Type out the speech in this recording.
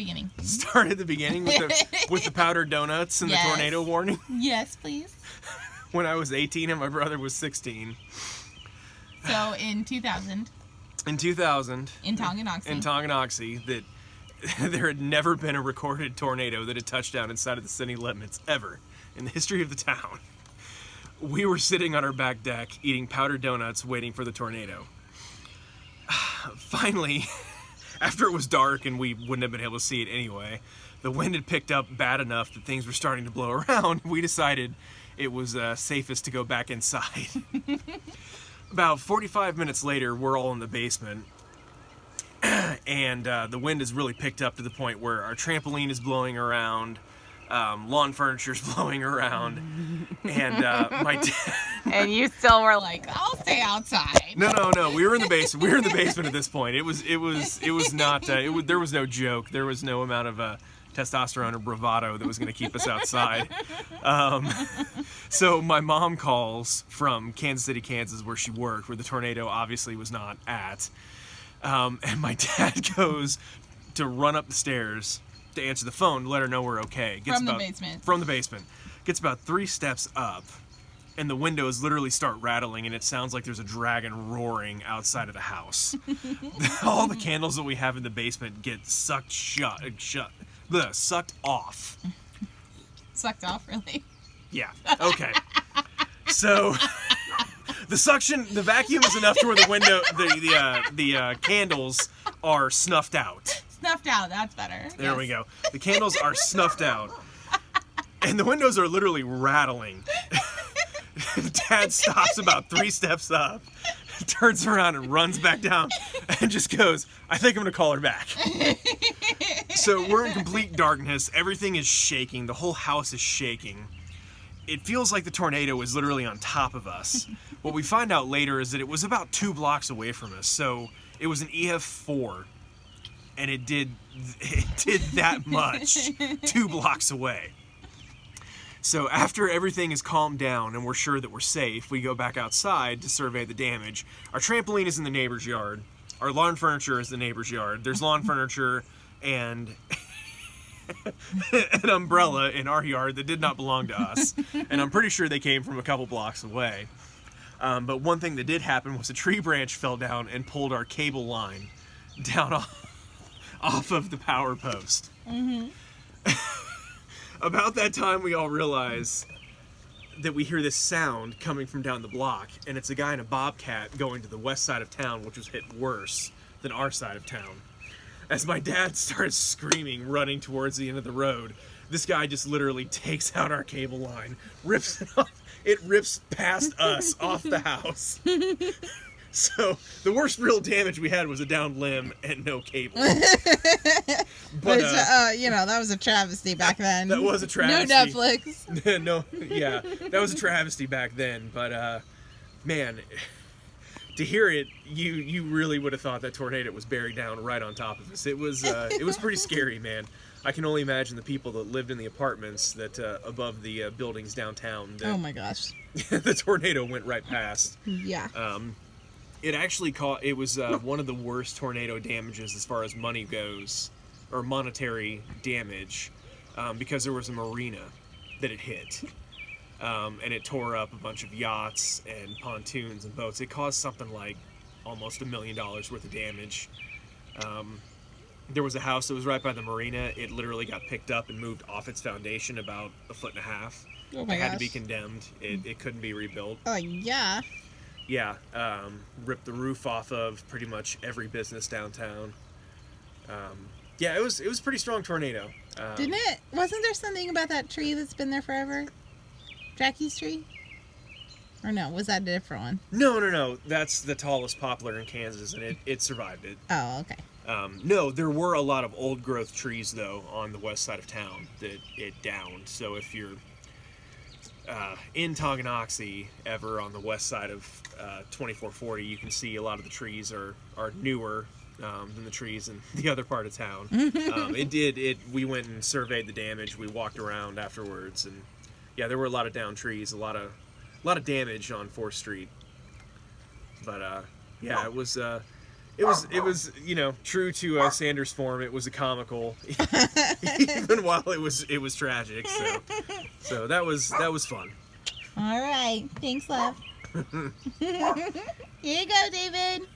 beginning. Start at the beginning with the powdered donuts and the tornado warning? Yes, please. When I was 18 and my brother was 16. So in 2000. In 2000. In Tonganoxie. In Tonganoxie, that there had never been a recorded tornado that had touched down inside of the city limits ever in the history of the town. We were sitting on our back deck eating powdered donuts waiting for the tornado. Finally, after it was dark and we wouldn't have been able to see it anyway, the wind had picked up bad enough that things were starting to blow around. We decided it was safest to go back inside. About 45 minutes later, we're all in the basement, and the wind has really picked up to the point where our trampoline is blowing around, lawn furniture is blowing around, and my dad... And you still were like, I'll stay outside. No. We were in the basement. We were in the basement at this point. It was not. There was no joke. There was no amount of testosterone or bravado that was going to keep us outside. So my mom calls from Kansas City, Kansas, where she worked, where the tornado obviously was not at. And my dad goes to run up the stairs to answer the phone to let her know we're okay. From the basement. From the basement. Gets about 3 steps up, and the windows literally start rattling, and it sounds like there's a dragon roaring outside of the house. All the candles that we have in the basement get sucked off. Sucked off, really? Yeah. Okay. So the vacuum is enough to where the candles are snuffed out. Snuffed out, that's better. There we go. The candles are snuffed out. And the windows are literally rattling. Dad stops about 3 steps up, turns around and runs back down, and just goes, I think I'm going to call her back. So we're in complete darkness. Everything is shaking. The whole house is shaking. It feels like the tornado is literally on top of us. What we find out later is that it was about 2 blocks away from us. So it was an EF4, and it did that much 2 blocks away. So after everything is calmed down and we're sure that we're safe, we go back outside to survey the damage. Our trampoline is in the neighbor's yard. Our lawn furniture is the neighbor's yard. There's lawn furniture and an umbrella in our yard that did not belong to us. And I'm pretty sure they came from a couple blocks away. But one thing that did happen was a tree branch fell down and pulled our cable line down off of the power post. Mm-hmm. About that time, we all realize that we hear this sound coming from down the block, and it's a guy in a bobcat going to the west side of town, which was hit worse than our side of town. As my dad starts screaming, running towards the end of the road, this guy just literally takes out our cable line, rips it off. It rips past us off the house. So the worst real damage we had was a downed limb and no cable. But which, that was a travesty back then. That was a travesty. No Netflix. No, yeah, that was a travesty back then. But man, to hear it, you really would have thought that tornado was buried down right on top of us. It was pretty scary, man. I can only imagine the people that lived in the apartments that above the buildings downtown. That, oh my gosh! The tornado went right past. Yeah. It actually was one of the worst tornado damages as far as money goes, or monetary damage, because there was a marina that it hit, and it tore up a bunch of yachts and pontoons and boats. It caused something like almost $1 million worth of damage. There was a house that was right by the marina. It literally got picked up and moved off its foundation about 1.5 feet. Oh my gosh. It had to be condemned. It couldn't be rebuilt. Oh, yeah. Yeah, ripped the roof off of pretty much every business downtown. Yeah, it was a pretty strong tornado. Didn't it? Wasn't there something about that tree that's been there forever? Jackie's tree? Or no, was that a different one? No. That's the tallest poplar in Kansas, and it survived it. Oh, okay. No, there were a lot of old growth trees, though, on the west side of town that it downed. So if you're in Tonganoxie, ever on the west side of 2440, you can see a lot of the trees are newer than the trees in the other part of town. We went and surveyed the damage. We walked around afterwards, and yeah, there were a lot of downed trees, a lot of damage on 4th Street. But yeah, it it was true to Sanders' form. It was a comical, even while it was tragic. So that was fun. All right. Thanks, love. Here you go, David.